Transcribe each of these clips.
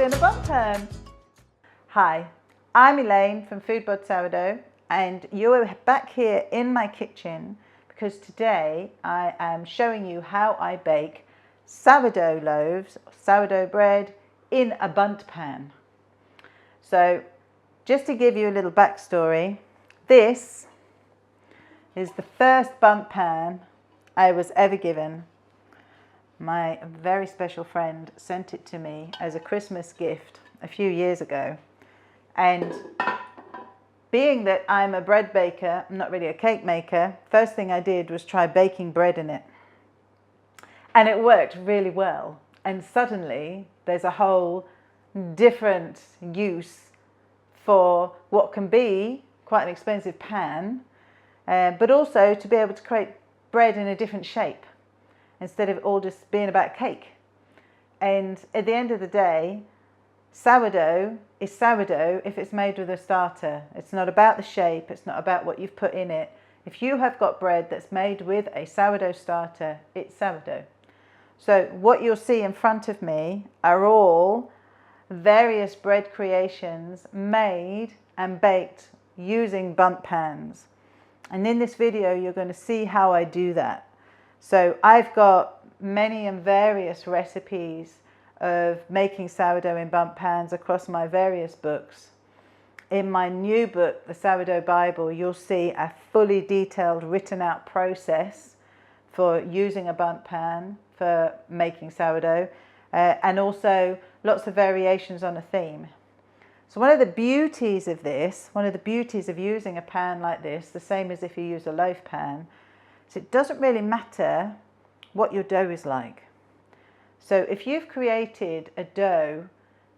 in a Bundt pan. Hi, I'm Elaine from Food Sourdough, and you're back here in my kitchen because today I am showing you how I bake sourdough loaves, sourdough bread in a Bundt pan. So just to give you a little backstory, this is the first Bundt pan I was ever given. My very special friend sent it to me as a Christmas gift a few years ago. And being that I'm a bread baker, I'm not really a cake maker, first thing I did was try baking bread in it. And it worked really well. And suddenly there's a whole different use for what can be quite an expensive pan, but also to be able to create bread in a different shape, instead of all just being about cake. And at the end of the day, sourdough is sourdough if it's made with a starter. It's not about the shape, it's not about what you've put in it. If you have got bread that's made with a sourdough starter, it's sourdough. So what you'll see in front of me are all various bread creations made and baked using Bundt pans. And in this video, you're going to see how I do that. So I've got many and various recipes of making sourdough in Bundt pans across my various books. In my new book, the Sourdough Bible, you'll see a fully detailed written out process for using a Bundt pan for making sourdough, and also lots of variations on a theme. So one of the beauties of this, one of the beauties of using a pan like this, the same as if you use a loaf pan, so it doesn't really matter what your dough is like. So if you've created a dough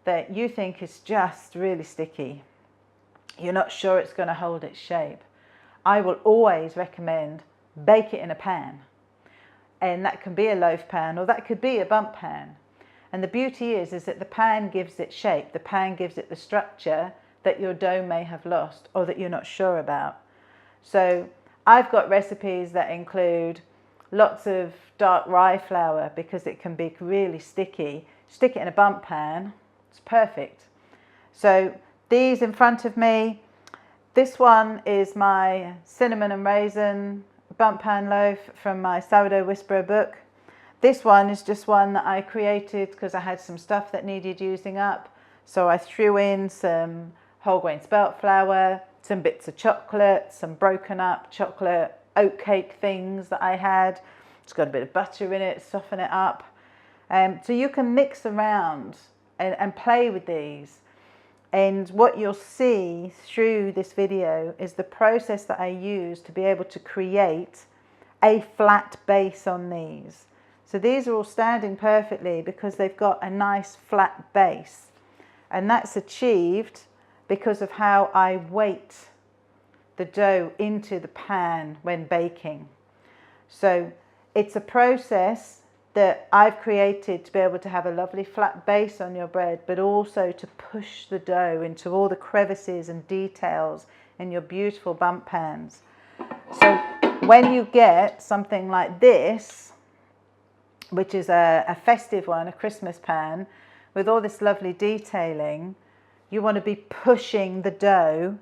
that you think is just really sticky, you're not sure it's going to hold its shape, I will always recommend bake it in a pan. And that can be a loaf pan or that could be a Bundt pan. And the beauty is that the pan gives it shape, the pan gives it the structure that your dough may have lost or that you're not sure about. So I've got recipes that include lots of dark rye flour because it can be really sticky. Stick it in a Bundt pan, it's perfect. So these in front of me, this one is my cinnamon and raisin Bundt pan loaf from my Sourdough Whisperer book. This one is just one that I created because I had some stuff that needed using up. So I threw in some whole grain spelt flour, some bits of chocolate, some broken up chocolate oatcake things that I had. It's got a bit of butter in it, soften it up. So you can mix around and play with these. And what you'll see through this video is the process that I use to be able to create a flat base on these. So these are all standing perfectly because they've got a nice flat base. And that's achieved because of how I weight the dough into the pan when baking. So it's a process that I've created to be able to have a lovely flat base on your bread, but also to push the dough into all the crevices and details in your beautiful Bundt pans. So when you get something like this, which is a festive one, a Christmas pan, with all this lovely detailing, you want to be pushing the dough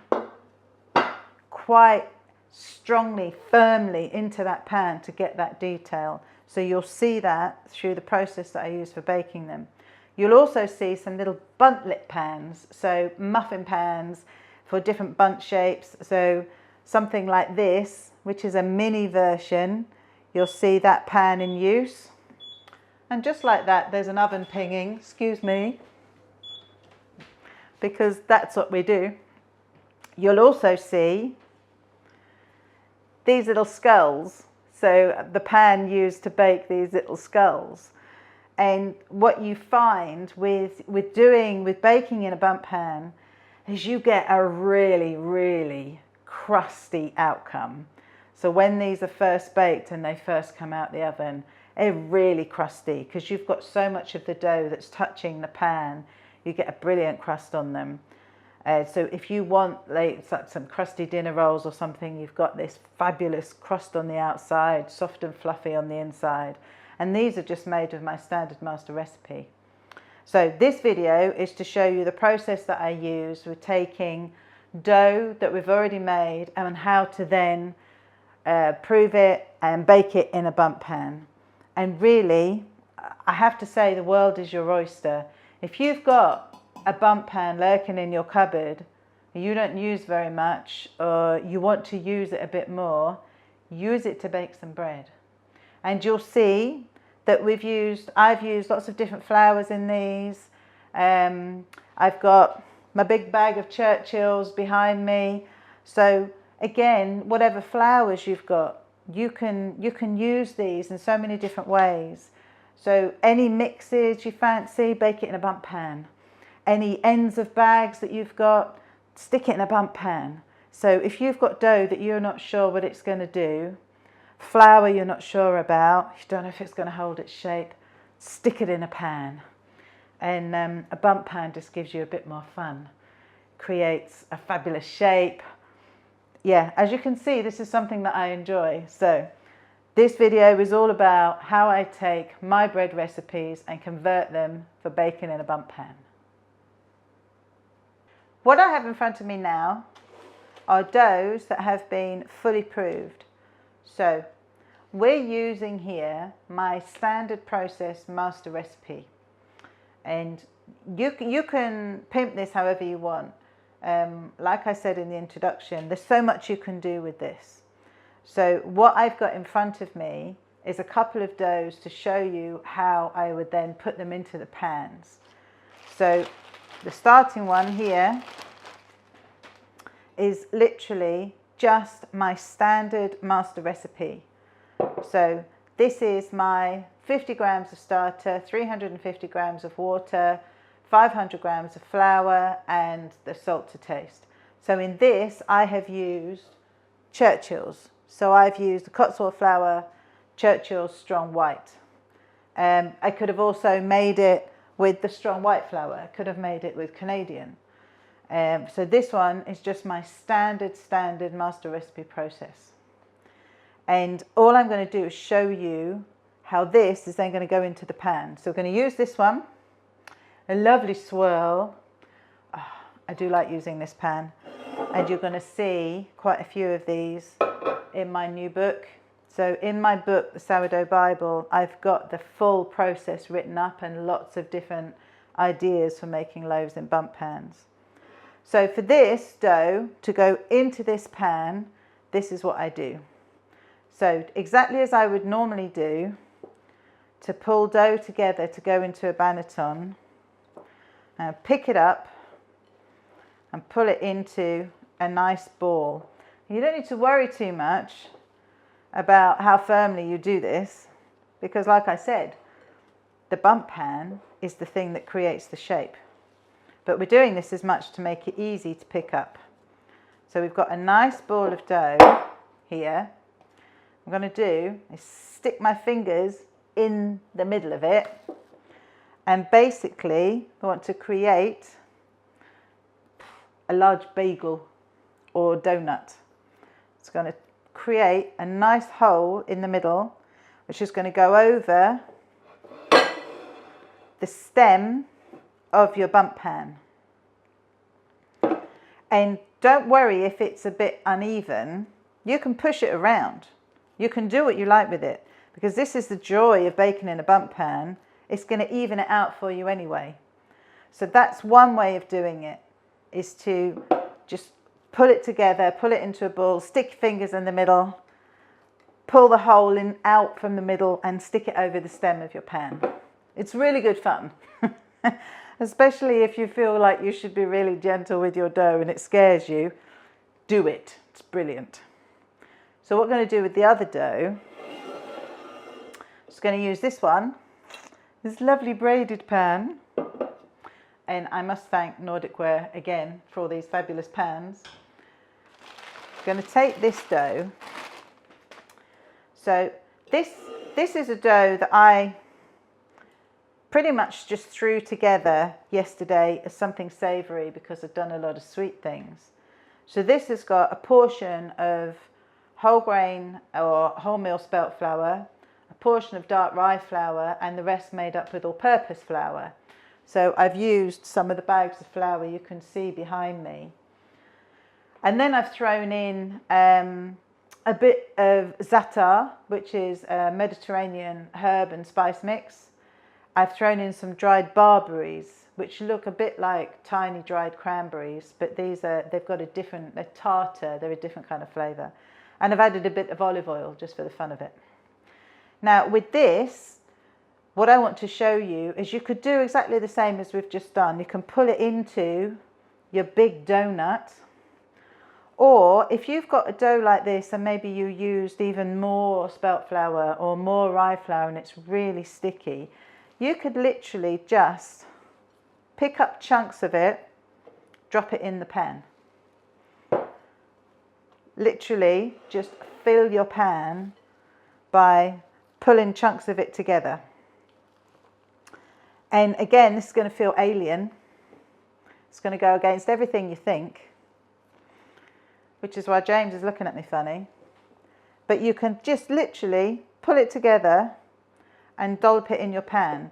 quite strongly, firmly into that pan to get that detail. So you'll see that through the process that I use for baking them. You'll also see some little Bundt lip pans, so muffin pans for different Bundt shapes. So something like this, which is a mini version, you'll see that pan in use. And just like that, there's an oven pinging, excuse me, because that's what we do. You'll also see these little skulls, so the pan used to bake these little skulls. And what you find with baking in a Bundt pan is you get a really, really crusty outcome. So when these are first baked and they first come out the oven, they're really crusty because you've got so much of the dough that's touching the pan, you get a brilliant crust on them. So if you want like some crusty dinner rolls or something, you've got this fabulous crust on the outside, soft and fluffy on the inside. And these are just made with my standard master recipe. So this video is to show you the process that I use with taking dough that we've already made and how to then prove it and bake it in a Bundt pan. And really, I have to say, the world is your oyster. If you've got a Bundt pan lurking in your cupboard, you don't use very much, or you want to use it a bit more, use it to bake some bread. And you'll see that I've used lots of different flours in these. I've got my big bag of Churchill's behind me. So again, whatever flours you've got, you can use these in so many different ways. So any mixes you fancy, bake it in a Bundt pan. Any ends of bags that you've got, stick it in a Bundt pan. So if you've got dough that you're not sure what it's going to do, flour you're not sure about, you don't know if it's going to hold its shape, stick it in a pan. And a Bundt pan just gives you a bit more fun. Creates a fabulous shape. Yeah, as you can see, this is something that I enjoy. So this video is all about how I take my bread recipes and convert them for baking in a Bundt pan. What I have in front of me now are doughs that have been fully proved. So we're using here my standard process master recipe. And you can pimp this however you want. Like I said in the introduction, there's so much you can do with this. So what I've got in front of me is a couple of doughs to show you how I would then put them into the pans. So the starting one here is literally just my standard master recipe. So this is my 50 grams of starter, 350 grams of water, 500 grams of flour, and the salt to taste. So in this, I have used Churchill's. So I've used the Cotswold flour, Churchill's strong white. I could have also made it with the strong white flour. I could have made it with Canadian. So this one is just my standard master recipe process. And all I'm going to do is show you how this is then going to go into the pan. So we're going to use this one, a lovely swirl. Oh, I do like using this pan. And you're going to see quite a few of these in my new book. So in my book, the Sourdough Bible, I've got the full process written up and lots of different ideas for making loaves in Bundt pans. So for this dough to go into this pan, this is what I do. So exactly as I would normally do to pull dough together to go into a banneton, pick it up and pull it into a nice ball. You don't need to worry too much about how firmly you do this, because like I said, the Bundt pan is the thing that creates the shape. But we're doing this as much to make it easy to pick up. So we've got a nice ball of dough here. What I'm going to do is stick my fingers in the middle of it, and basically I want to create a large bagel or donut. It's going to create a nice hole in the middle, which is going to go over the stem of your Bundt pan. And don't worry if it's a bit uneven. You can push it around. You can do what you like with it, because this is the joy of baking in a Bundt pan. It's going to even it out for you anyway. So that's one way of doing it, is to just pull it together, pull it into a ball, stick your fingers in the middle, pull the hole in out from the middle and stick it over the stem of your pan. It's really good fun. Especially if you feel like you should be really gentle with your dough and it scares you. Do it. It's brilliant. So what we're going to do with the other dough, just going to use this one, this lovely braided pan. And I must thank Nordic Ware again for all these fabulous pans. I'm going to take this dough. So this is a dough that I pretty much just threw together yesterday as something savoury, because I've done a lot of sweet things. So this has got a portion of whole grain or wholemeal spelt flour, a portion of dark rye flour, and the rest made up with all-purpose flour. So I've used some of the bags of flour you can see behind me. And then I've thrown in a bit of za'atar, which is a Mediterranean herb and spice mix. I've thrown in some dried barberries, which look a bit like tiny dried cranberries, but they've got they're tartar, they're a different kind of flavour. And I've added a bit of olive oil just for the fun of it. Now with this, what I want to show you is you could do exactly the same as we've just done. You can pull it into your big donut, or if you've got a dough like this and maybe you used even more spelt flour or more rye flour and it's really sticky, you could literally just pick up chunks of it, drop it in the pan. Literally just fill your pan by pulling chunks of it together. And again, this is going to feel alien. It's going to go against everything you think, which is why James is looking at me funny. But you can just literally pull it together and dollop it in your pan.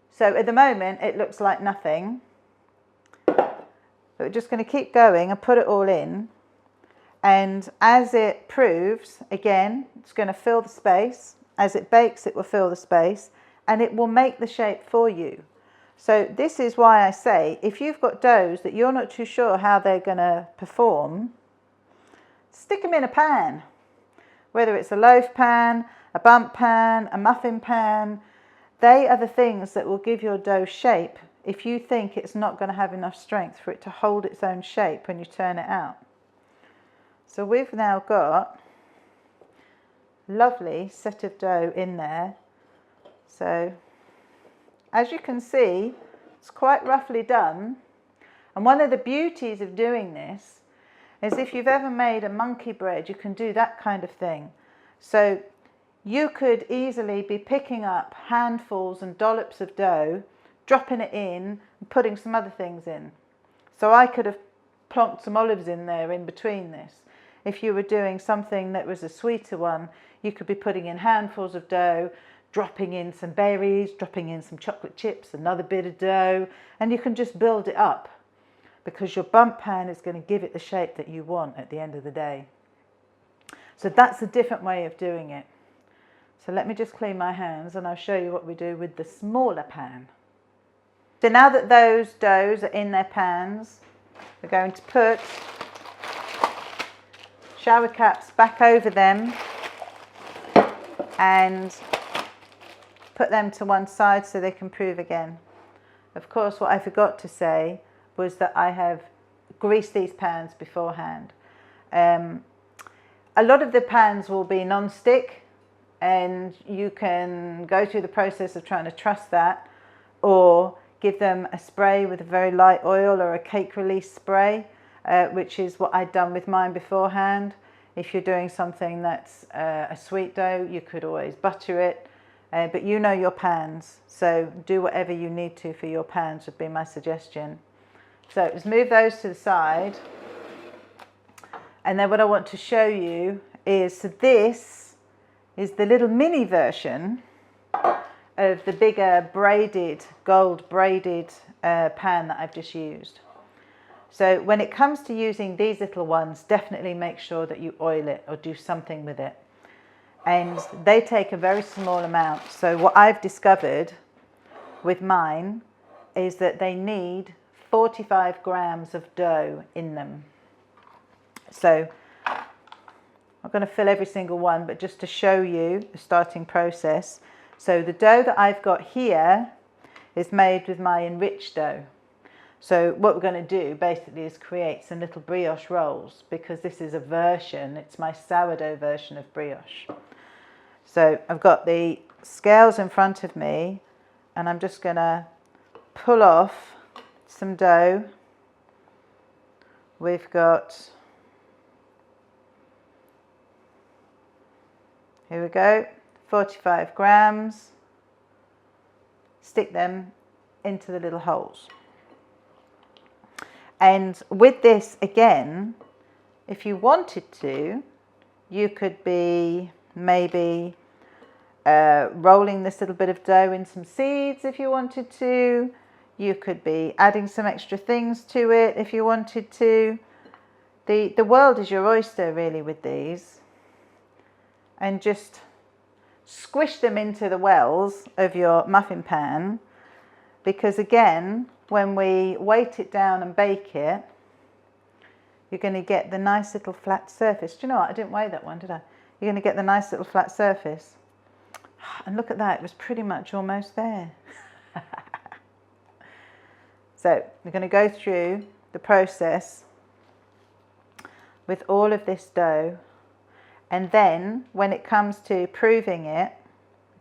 So at the moment it looks like nothing, but we're just going to keep going and put it all in, and as it proves, again, it's going to fill the space. As it bakes, it will fill the space and it will make the shape for you. So this is why I say, if you've got doughs that you're not too sure how they're going to perform, stick them in a pan, whether it's a loaf pan, a Bundt pan, a muffin pan. They are the things that will give your dough shape if you think it's not going to have enough strength for it to hold its own shape when you turn it out. So we've now got a lovely set of dough in there. So as you can see, it's quite roughly done. And one of the beauties of doing this is if you've ever made a monkey bread, you can do that kind of thing. So you could easily be picking up handfuls and dollops of dough, dropping it in and putting some other things in. So I could have plonked some olives in there in between this. If you were doing something that was a sweeter one, you could be putting in handfuls of dough, dropping in some berries, dropping in some chocolate chips, another bit of dough, and you can just build it up because your Bundt pan is going to give it the shape that you want at the end of the day. So that's a different way of doing it. So let me just clean my hands and I'll show you what we do with the smaller pan. So now that those doughs are in their pans, we're going to put shower caps back over them and put them to one side so they can prove again. Of course, what I forgot to say was that I have greased these pans beforehand. A lot of the pans will be non-stick, and you can go through the process of trying to trust that, or give them a spray with a very light oil or a cake release spray, which is what I'd done with mine beforehand. If you're doing something that's a sweet dough, you could always butter it, but you know your pans, so do whatever you need to for your pans would be my suggestion. So let's move those to the side. And then what I want to show you is, so this is the little mini version of the bigger braided, gold braided pan that I've just used. So when it comes to using these little ones, definitely make sure that you oil it or do something with it. And they take a very small amount. So what I've discovered with mine is that they need 45 grams of dough in them. So I'm going to fill every single one, but just to show you the starting process. So the dough that I've got here is made with my enriched dough. So what we're going to do basically is create some little brioche rolls, because this is a version, it's my sourdough version of brioche. So I've got the scales in front of me and I'm just going to pull off some dough. We've got, here we go, 45 grams. Stick them into the little holes. And with this, again, if you wanted to, you could be maybe rolling this little bit of dough in some seeds if you wanted to. You could be adding some extra things to it if you wanted to. The world is your oyster really with these. And just squish them into the wells of your muffin pan, because again, when we weight it down and bake it, you're going to get the nice little flat surface. Do you know what? I didn't weigh that one, did I? You're going to get the nice little flat surface. And look at that, it was pretty much almost there. So we're going to go through the process with all of this dough. And then when it comes to proving it,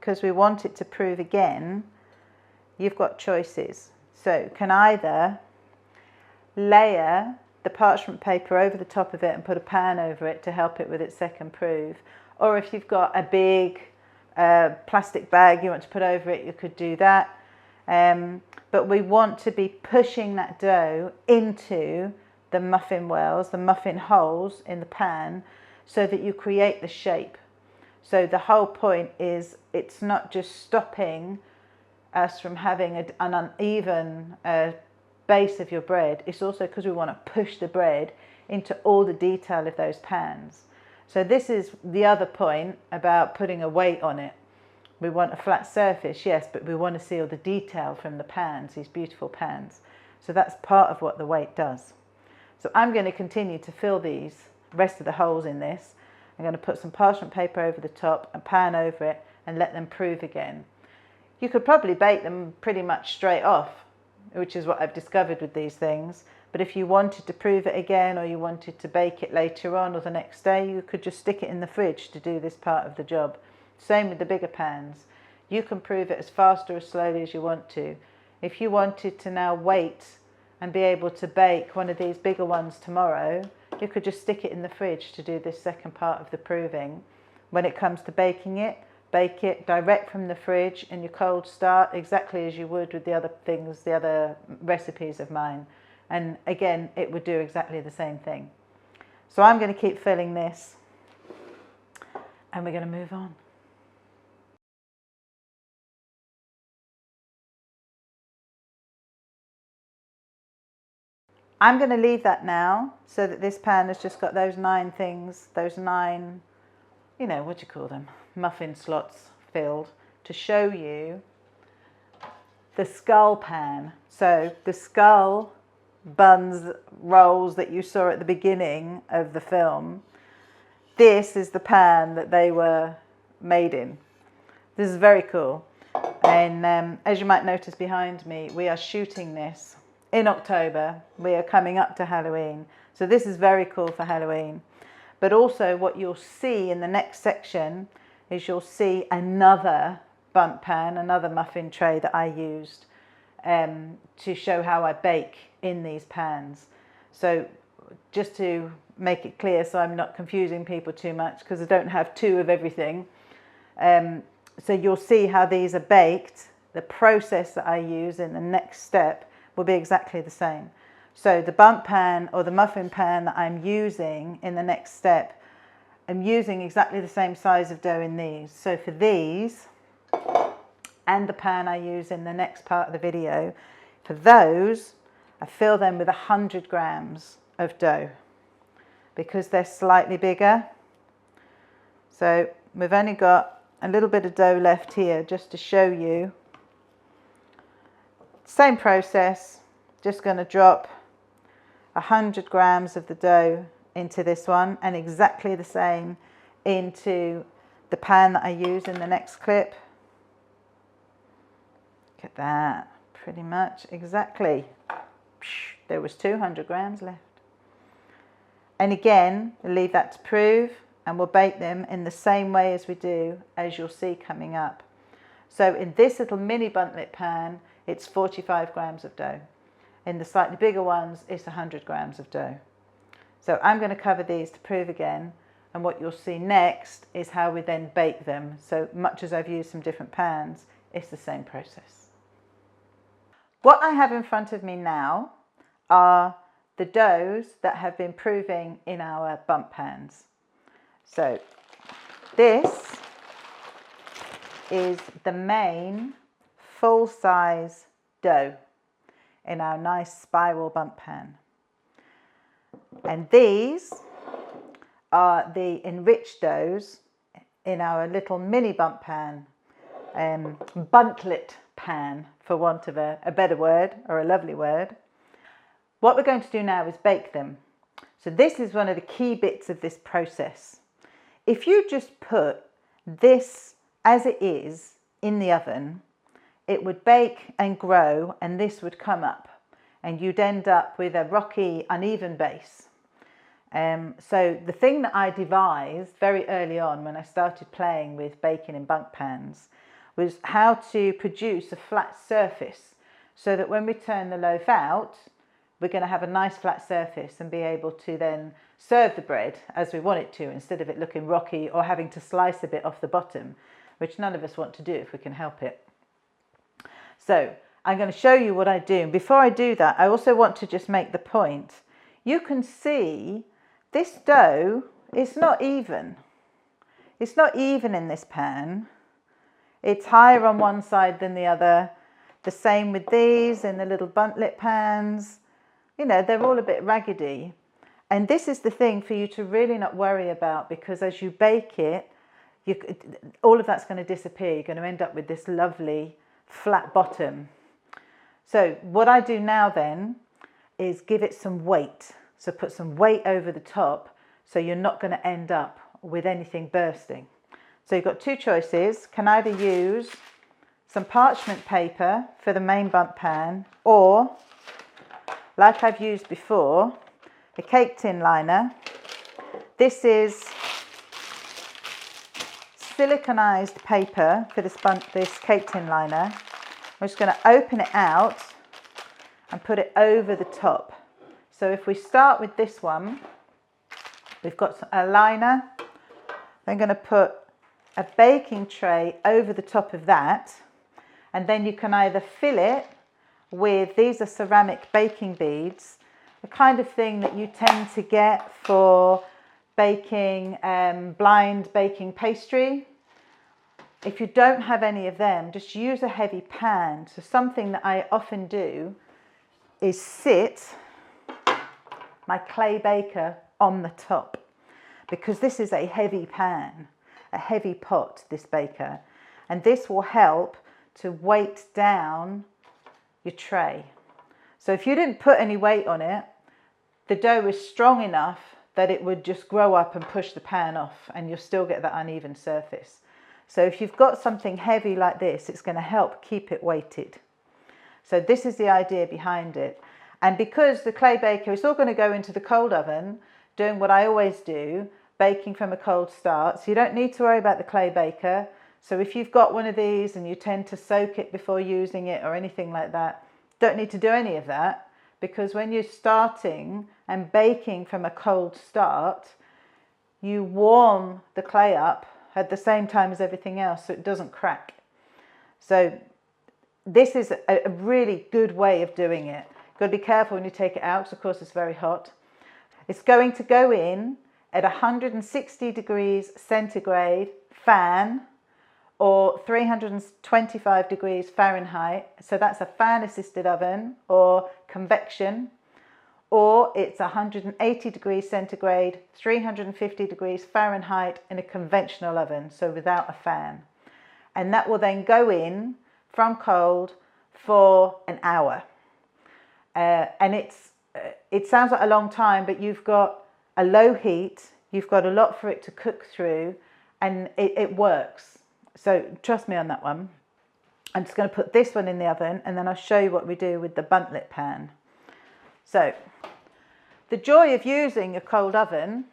because we want it to prove again, you've got choices. So you can either layer the parchment paper over the top of it and put a pan over it to help it with its second prove. Or if you've got a big plastic bag you want to put over it, you could do that. But we want to be pushing that dough into the muffin wells, the muffin holes in the pan, so that you create the shape. So the whole point is it's not just stopping us from having an uneven base of your bread. It's also because we want to push the bread into all the detail of those pans. So this is the other point about putting a weight on it. We want a flat surface, yes, but we want to see all the detail from the pans, these beautiful pans. So that's part of what the weight does. So I'm going to continue to fill these rest of the holes in this. I'm going to put some parchment paper over the top and pan over it and let them prove again. You could probably bake them pretty much straight off, which is what I've discovered with these things. But if you wanted to prove it again, or you wanted to bake it later on or the next day, you could just stick it in the fridge to do this part of the job. Same with the bigger pans. You can prove it as fast or as slowly as you want to. If you wanted to now wait and be able to bake one of these bigger ones tomorrow, you could just stick it in the fridge to do this second part of the proving. When it comes to baking it, bake it direct from the fridge in your cold start, exactly as you would with the other things, the other recipes of mine. And again, it would do exactly the same thing. So I'm going to keep filling this and we're going to move on. I'm going to leave that now so that this pan has just got those 9 things, those 9, you know, what do you call them, muffin slots filled, to show you the skull pan. So the skull buns rolls that you saw at the beginning of the film, this is the pan that they were made in. This is very cool. And as you might notice behind me, we are shooting this in October. We are coming up to Halloween. So this is very cool for Halloween. But also what you'll see in the next section is you'll see another Bundt pan, another muffin tray that I used to show how I bake in these pans. So just to make it clear, so I'm not confusing people too much, because I don't have 2 of everything. So you'll see how these are baked. The process that I use in the next step will be exactly the same. So the Bundt pan or the muffin pan that I'm using in the next step, I'm using exactly the same size of dough in these. So for these and the pan I use in the next part of the video, for those I fill them with 100 grams of dough because they're slightly bigger. So we've only got a little bit of dough left here just to show you. Same process, just going to drop 100 grams of the dough into this one, and exactly the same into the pan that I use in the next clip. Look at that, pretty much exactly. There was 200 grams left. And again, we'll leave that to prove, and we'll bake them in the same way as we do, as you'll see coming up. So in this little mini Bundtlet pan, it's 45 grams of dough. In the slightly bigger ones, it's 100 grams of dough. So I'm going to cover these to prove again, and what you'll see next is how we then bake them. So much as I've used some different pans, it's the same process. What I have in front of me now are the doughs that have been proving in our Bundt pans. So this is the main full-size dough. in our nice spiral Bundt pan. And these are the enriched doughs in our little mini Bundt pan, Buntlet pan, for want of a better word or a lovely word. What we're going to do now is bake them. So this is one of the key bits of this process. If you just put this as it is in the oven, it would bake and grow, and this would come up, and you'd end up with a rocky, uneven base. So the thing that I devised very early on when I started playing with baking in Bundt pans was how to produce a flat surface so that when we turn the loaf out, we're going to have a nice flat surface and be able to then serve the bread as we want it to, instead of it looking rocky or having to slice a bit off the bottom, which none of us want to do if we can help it. So I'm going to show you what I do. And before I do that, I also want to just make the point. You can see this dough is not even. It's not even in this pan. It's higher on one side than the other. The same with these in the little Buntlet pans. You know, they're all a bit raggedy. And this is the thing for you to really not worry about, because as you bake it, all of that's going to disappear. You're going to end up with this lovely flat bottom. So what I do now then is give it some weight. So put some weight over the top so you're not going to end up with anything bursting. So you've got two choices. Can either use some parchment paper for the main Bundt pan, or, like I've used before, a cake tin liner. This is siliconized paper for this cake tin liner. I'm just going to open it out and put it over the top. So if we start with this one, we've got a liner. I'm going to put a baking tray over the top of that, and then you can either fill it with, these are ceramic baking beads, the kind of thing that you tend to get for baking blind baking pastry. If you don't have any of them, just use a heavy pan. So something that I often do is sit my clay baker on the top, because this is a heavy pan, a heavy pot, this baker, and this will help to weight down your tray. So if you didn't put any weight on it, the dough is strong enough that it would just grow up and push the pan off, and you'll still get that uneven surface. So if you've got something heavy like this, it's going to help keep it weighted. So this is the idea behind it. And because the clay baker is all going to go into the cold oven, doing what I always do, baking from a cold start, so you don't need to worry about the clay baker. So if you've got one of these and you tend to soak it before using it or anything like that, don't need to do any of that, because when you're starting and baking from a cold start, you warm the clay up at the same time as everything else so it doesn't crack. So this is a really good way of doing it. Got to be careful when you take it out, because of course it's very hot. It's going to go in at 160 degrees centigrade fan, or 325 degrees Fahrenheit. So that's a fan assisted oven or convection, or it's 180 degrees centigrade, 350 degrees Fahrenheit in a conventional oven, so without a fan. And that will then go in from cold for an hour. And it sounds like a long time, but you've got a low heat, you've got a lot for it to cook through, and it works. So trust me on that one. I'm just going to put this one in the oven, and then I'll show you what we do with the Buntlet pan. So the joy of using a cold oven,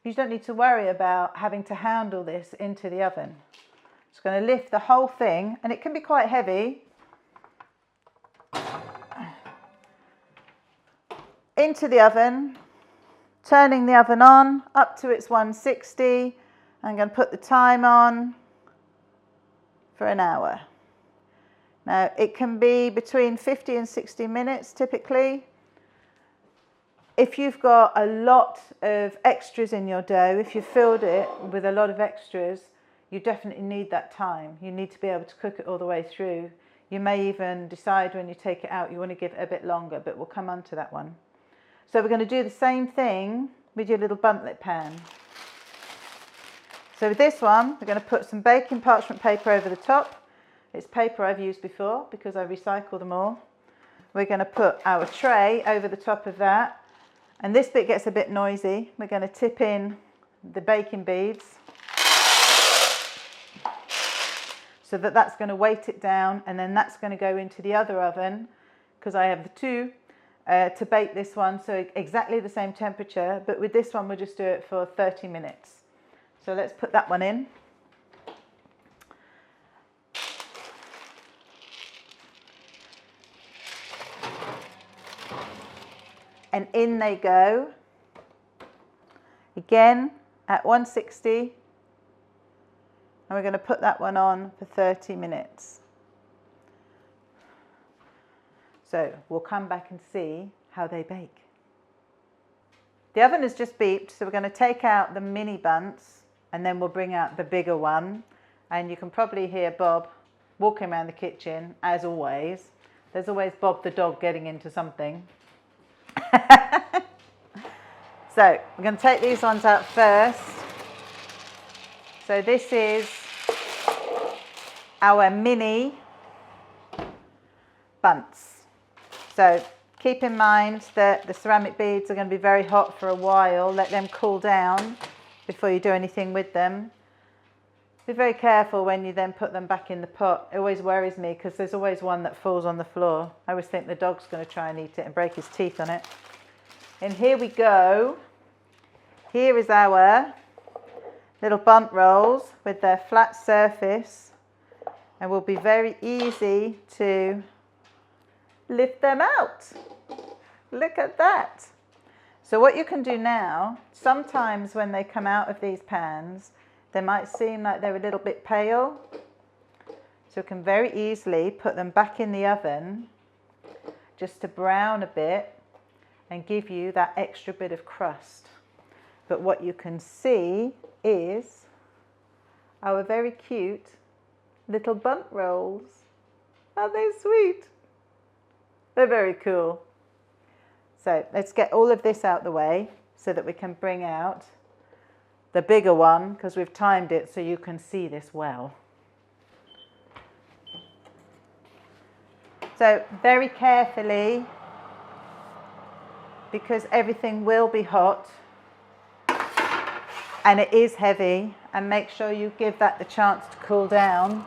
you don't need to worry about having to handle this into the oven. Just going to lift the whole thing, and it can be quite heavy, into the oven, turning the oven on up to its 160. I'm going to put the time on for an hour. Now it can be between 50 and 60 minutes typically. If you've got a lot of extras in your dough, if you've filled it with a lot of extras, you definitely need that time. You need to be able to cook it all the way through. You may even decide when you take it out you want to give it a bit longer, but we'll come on to that one. So we're going to do the same thing with your little Bundt pan. So with this one, we're going to put some baking parchment paper over the top. It's paper I've used before because I recycle them all. We're going to put our tray over the top of that. And this bit gets a bit noisy. We're going to tip in the baking beads so that that's going to weight it down, and then that's going to go into the other oven because I have the two to bake this one, so exactly the same temperature, but with this one we'll just do it for 30 minutes. So let's put that one in. And in they go. Again at 160. And we're going to put that one on for 30 minutes. So we'll come back and see how they bake. The oven has just beeped, so we're going to take out the mini Bundts and then we'll bring out the bigger one. And you can probably hear Bob walking around the kitchen, as always. There's always Bob the dog getting into something. So we're going to take these ones out first. So this is our mini Bundts. So keep in mind that the ceramic beads are going to be very hot for a while. Let them cool down before you do anything with them. Be very careful when you then put them back in the pot. It always worries me because there's always one that falls on the floor. I always think the dog's going to try and eat it and break his teeth on it. And here we go. Here is our little Bundt rolls with their flat surface, and will be very easy to lift them out. Look at that. So what you can do now, sometimes when they come out of these pans, they might seem like they're a little bit pale. So you can very easily put them back in the oven just to brown a bit and give you that extra bit of crust. But what you can see is our very cute little Bundt rolls. Aren't they sweet? They're very cool. So let's get all of this out the way so that we can bring out the bigger one, because we've timed it so you can see this well. So very carefully, because everything will be hot and it is heavy, and make sure you give that the chance to cool down.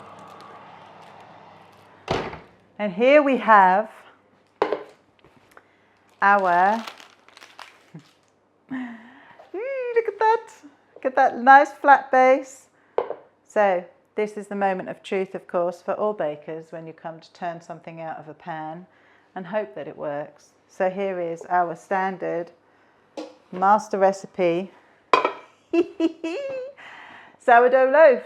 And here we have our, look at that. Look at that nice flat base. So this is the moment of truth, of course, for all bakers when you come to turn something out of a pan and hope that it works. So here is our standard master recipe sourdough loaf.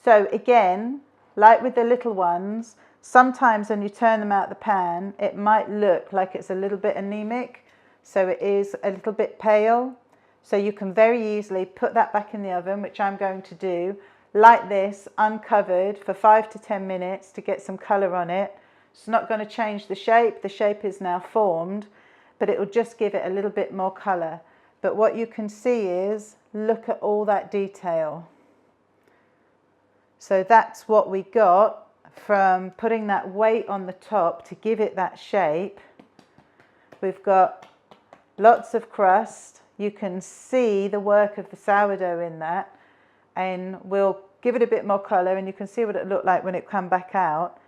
So again, like with the little ones, sometimes when you turn them out the pan, it might look like it's a little bit anemic. So it is a little bit pale. So you can very easily put that back in the oven, which I'm going to do, like this, uncovered for 5 to 10 minutes to get some colour on it. It's not going to change the shape. The shape is now formed, but it will just give it a little bit more colour. But what you can see is, look at all that detail. So that's what we got from putting that weight on the top to give it that shape. We've got lots of crust. You can see the work of the sourdough in that, and we'll give it a bit more colour, and you can see what it looked like when it come back out.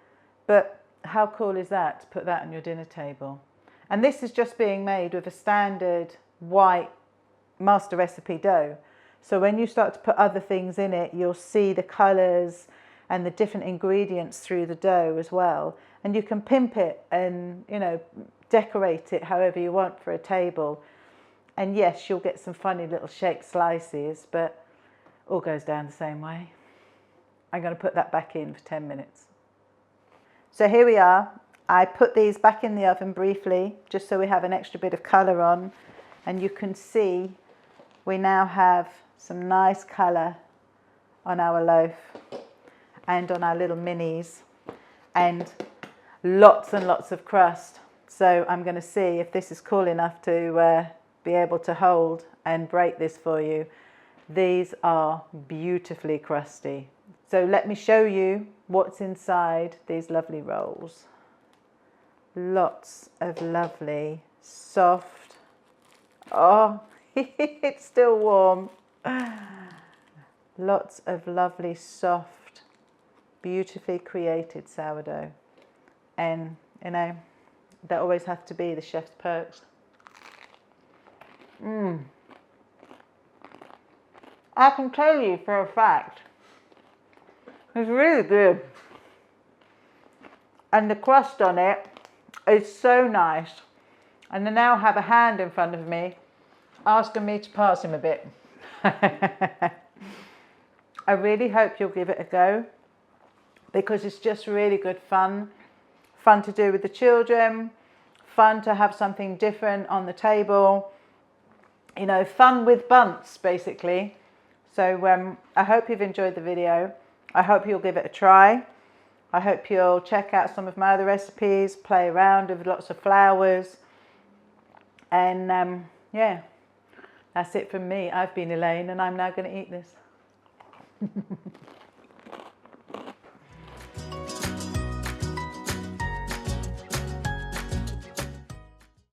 But how cool is that to put that on your dinner table? And this is just being made with a standard white master recipe dough. So when you start to put other things in it, you'll see the colours and the different ingredients through the dough as well. And you can pimp it and, you know, decorate it however you want for a table. And yes, you'll get some funny little shaped slices, but all goes down the same way. I'm going to put that back in for 10 minutes. So here we are. I put these back in the oven briefly, just so we have an extra bit of colour on. And you can see we now have some nice colour on our loaf and on our little minis. and lots and lots of crust. So I'm going to see if this is cool enough to be able to hold and break this for you. These are beautifully crusty. So let me show you what's inside these lovely rolls. Lots of lovely, soft, oh, it's still warm. Lots of lovely, soft, beautifully created sourdough. And, you know, that always have to be the chef's perks. I can tell you for a fact, it's really good. And the crust on it is so nice. And I now have a hand in front of me asking me to pass him a bit. I really hope you'll give it a go, because it's just really good fun. Fun to do with the children, fun to have something different on the table. You know, fun with Bundts, basically. So I hope you've enjoyed the video. I hope you'll give it a try. I hope you'll check out some of my other recipes, play around with lots of flours. And yeah, that's it from me. I've been Elaine, and I'm now going to eat this.